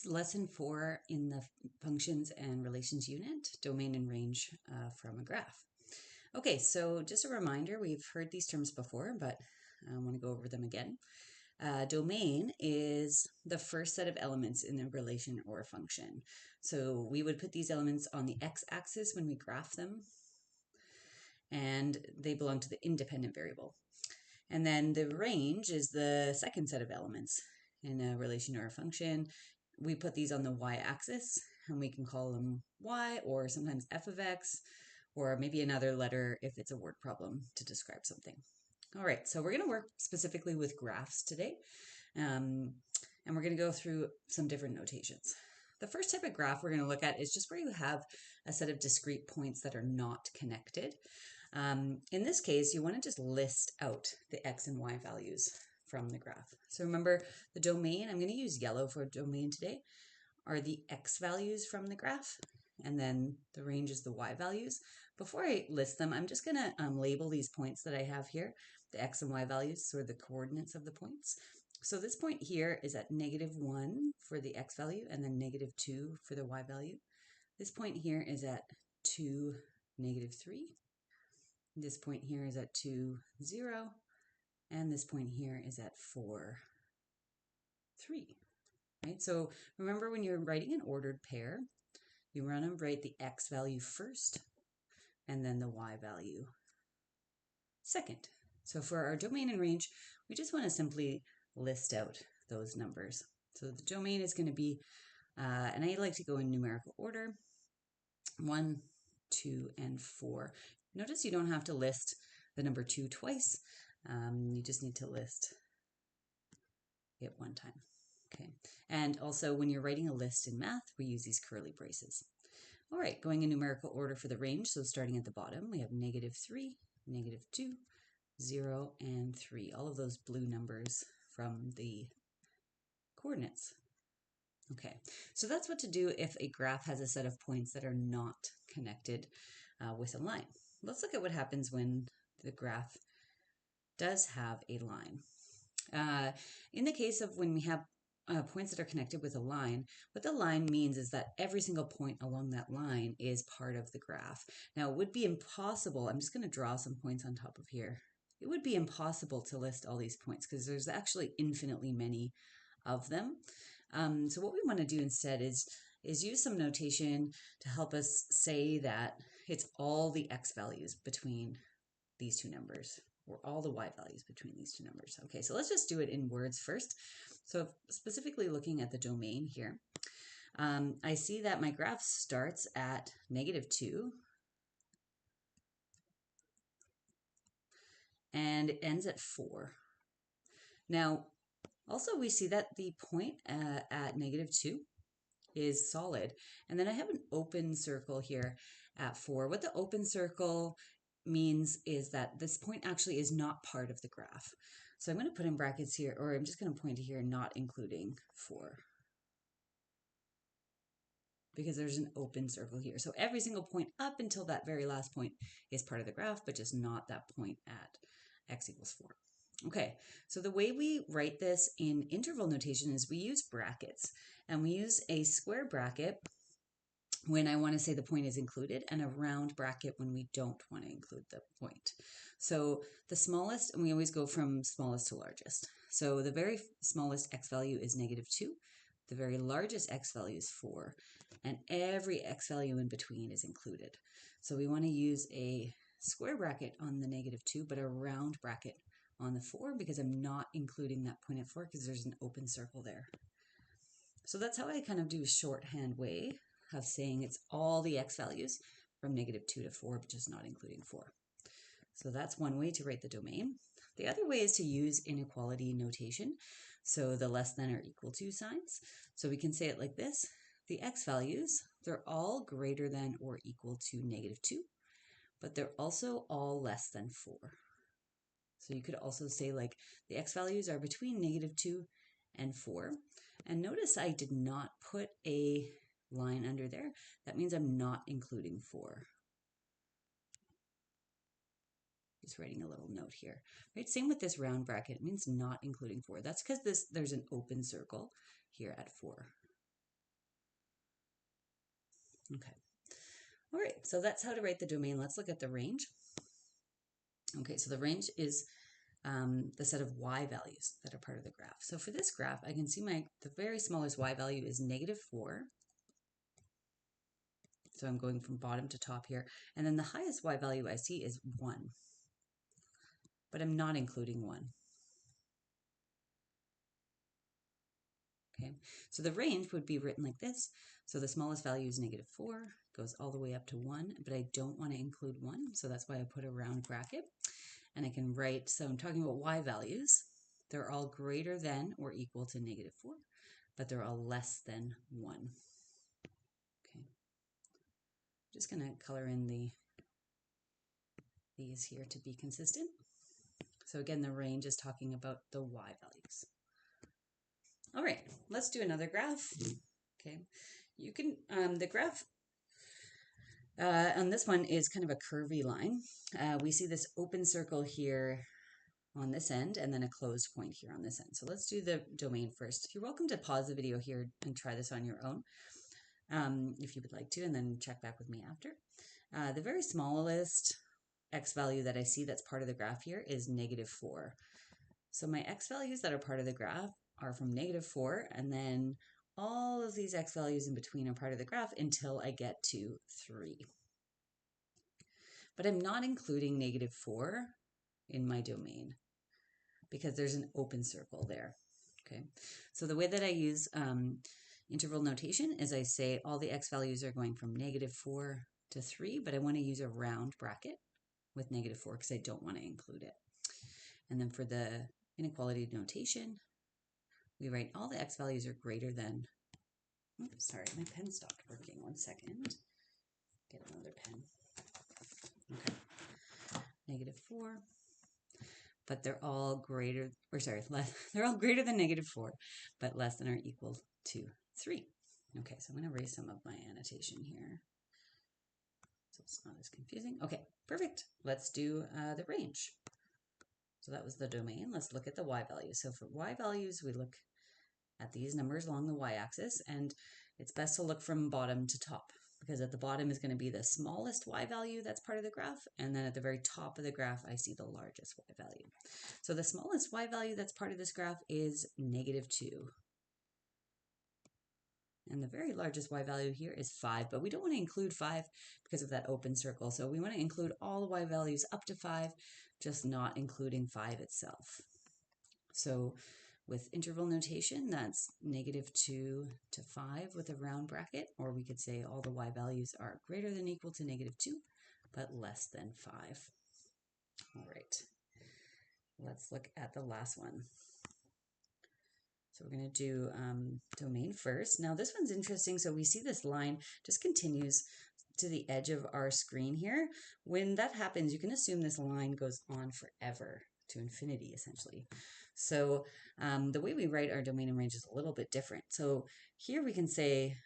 This is lesson 4 in the functions and relations unit, domain and range from a graph. Okay, so just a reminder, we've heard these terms before, but I want to go over them again. Domain is the first set of elements in the relation or function. So we would put these elements on the x-axis when we graph them, and they belong to the independent variable. And then the range is the second set of elements in a relation or a function. We put these on the y-axis, and we can call them y, or sometimes f of x, or maybe another letter if it's a word problem to describe something. All right, so we're going to work specifically with graphs today, and we're going to go through some different notations. The first type of graph we're going to look at is just where you have a set of discrete points that are not connected. In this case, you want to just list out the x and y values from the graph. So remember, the domain, I'm going to use yellow for domain today, are the x values from the graph, and then the range is the y values. Before I list them, I'm just going to label these points that I have here, the x and y values, so the coordinates of the points. So this point here is at -1 for the x value, and then -2 for the y value. This point here is at 2, -3. This point here is at 2, 0. And this point here is at 4, 3. Right? So remember, when you're writing an ordered pair, you want to write the x value first and then the y value second. So for our domain and range, we just want to simply list out those numbers. So the domain is going to be, and I like to go in numerical order, 1, 2, and 4. Notice you don't have to list the number 2 twice. You just need to list it one time. Okay, and also when you're writing a list in math, we use these curly braces. All right, going in numerical order for the range, so starting at the bottom, we have -3, -2, 0, and 3, all of those blue numbers from the coordinates. Okay, so that's what to do if a graph has a set of points that are not connected with a line. Let's look at what happens when the graph does have a line. In the case of when we have points that are connected with a line, what the line means is that every single point along that line is part of the graph. Now, it would be impossible, I'm just going to draw some points on top of here. It would be impossible to list all these points because there's actually infinitely many of them. So what we want to do instead is use some notation to help us say that it's all the x values between these two numbers, or all the y values between these two numbers. Okay, so let's just do it in words first. So specifically looking at the domain here, I see that my graph starts at -2 and it ends at 4. Now, also we see that the point at -2 is solid. And then I have an open circle here at 4. What the open circle means is that this point actually is not part of the graph. So I'm going to put in brackets here, or I'm just going to point to here, not including 4. Because there's an open circle here. So every single point up until that very last point is part of the graph, but just not that point at x equals 4. Okay, so the way we write this in interval notation is we use brackets, and we use a square bracket when I want to say the point is included, and a round bracket when we don't want to include the point. So the smallest, and we always go from smallest to largest. So the very smallest x value is -2. The very largest x value is 4, and every x value in between is included. So we want to use a square bracket on the -2, but a round bracket on the 4, because I'm not including that point at 4 because there's an open circle there. So that's how I kind of do a shorthand way of saying it's all the x values from -2 to 4, but just not including 4. So that's one way to write the domain. The other way is to use inequality notation, so the less than or equal to signs. So we can say it like this: the x values, they're all greater than or equal to -2, but they're also all less than 4. So you could also say, like, the x values are between -2 and 4. And notice I did not put a line under there. That means I'm not including 4. Just writing a little note here. Right? Same with this round bracket. It means not including 4. That's because there's an open circle here at 4. Okay. All right, so that's how to write the domain. Let's look at the range. Okay, so the range is the set of y values that are part of the graph. So for this graph, I can see the very smallest y value is -4. So I'm going from bottom to top here. And then the highest y value I see is 1. But I'm not including 1. Okay, so the range would be written like this. So the smallest value is -4, goes all the way up to 1, but I don't want to include 1, so that's why I put a round bracket. And I can write, so I'm talking about y values. They're all greater than or equal to -4, but they're all less than 1. Okay, I'm just going to color in these here to be consistent. So again, the range is talking about the y values. All right, let's do another graph. Okay, you can, the graph on this one is kind of a curvy line. We see this open circle here on this end and then a closed point here on this end. So let's do the domain first. You're welcome to pause the video here and try this on your own if you would like to, and then check back with me after. The very smallest x value that I see that's part of the graph here is -4. So my x values that are part of the graph are from -4, and then all of these x values in between are part of the graph until I get to 3. But I'm not including -4 in my domain because there's an open circle there. Okay, so the way that I use interval notation is I say all the x values are going from -4 to 3, but I want to use a round bracket with -4 because I don't want to include it. And then for the inequality notation, we write all the x values are greater than, oops, sorry, my pen stopped working. 1 second. Get another pen. Okay. -4, but they're all greater, or sorry, less, they're all greater than -4, but less than or equal to 3. Okay, so I'm going to erase some of my annotation here so it's not as confusing. Okay, perfect. Let's do the range. So that was the domain. Let's look at the y values. So for y values, we look at these numbers along the y-axis, and it's best to look from bottom to top because at the bottom is going to be the smallest y value that's part of the graph, and then at the very top of the graph, I see the largest y value. So the smallest y value that's part of this graph is -2. And the very largest y value here is 5, but we don't want to include 5 because of that open circle. So we want to include all the y values up to 5, just not including 5 itself. So with interval notation, that's -2 to 5 with a round bracket, or we could say all the y values are greater than or equal to -2, but less than 5. All right, let's look at the last one. So we're going to do domain first. Now this one's interesting. So we see this line just continues to the edge of our screen here. When that happens, you can assume this line goes on forever to infinity, essentially. So the way we write our domain and range is a little bit different. So here we can say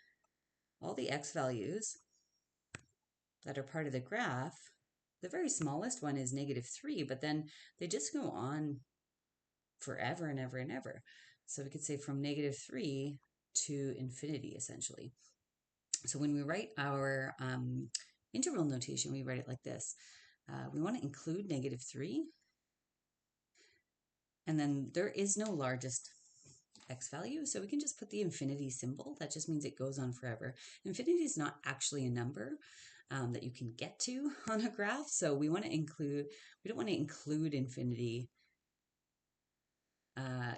all the x values that are part of the graph, the very smallest one is -3, but then they just go on forever and ever and ever. So we could say from -3 to infinity, essentially. So when we write our interval notation, we write it like this. We want to include -3, and then there is no largest x value, so we can just put the infinity symbol. That just means it goes on forever. Infinity is not actually a number that you can get to on a graph, so we don't want to include infinity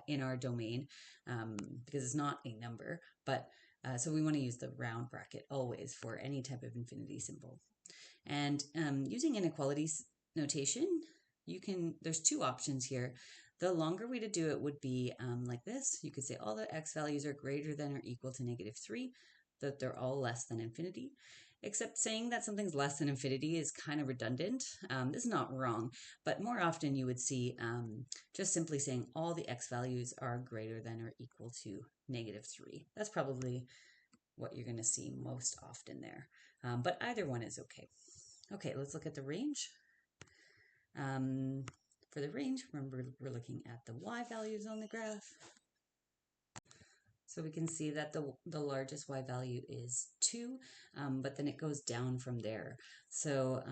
in our domain because it's not a number, but so we want to use the round bracket always for any type of infinity symbol. And using inequality notation, there's two options here. The longer way to do it would be like this. You could say all the x values are greater than or equal to -3, that they're all less than infinity. Except saying that something's less than infinity is kind of redundant. This is not wrong, but more often you would see just simply saying all the x values are greater than or equal to -3. That's probably what you're going to see most often there, but either one is okay. Okay, let's look at the range. For the range, remember we're looking at the y values on the graph. So we can see that the largest y value is 2, but then it goes down from there. So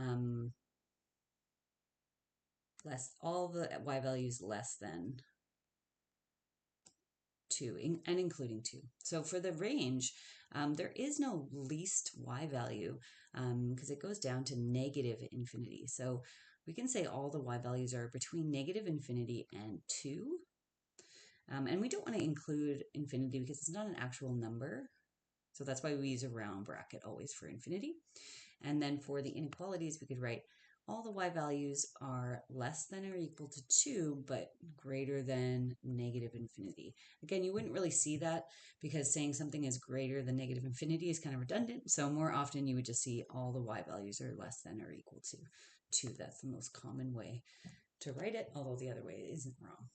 all the y values less than 2 and including 2. So for the range, there is no least y value because it goes down to negative infinity. So we can say all the y values are between negative infinity and 2. And we don't want to include infinity because it's not an actual number. So that's why we use a round bracket always for infinity. And then for the inequalities, we could write all the y values are less than or equal to 2, but greater than negative infinity. Again, you wouldn't really see that because saying something is greater than negative infinity is kind of redundant. So more often you would just see all the y values are less than or equal to 2. That's the most common way to write it, although the other way isn't wrong.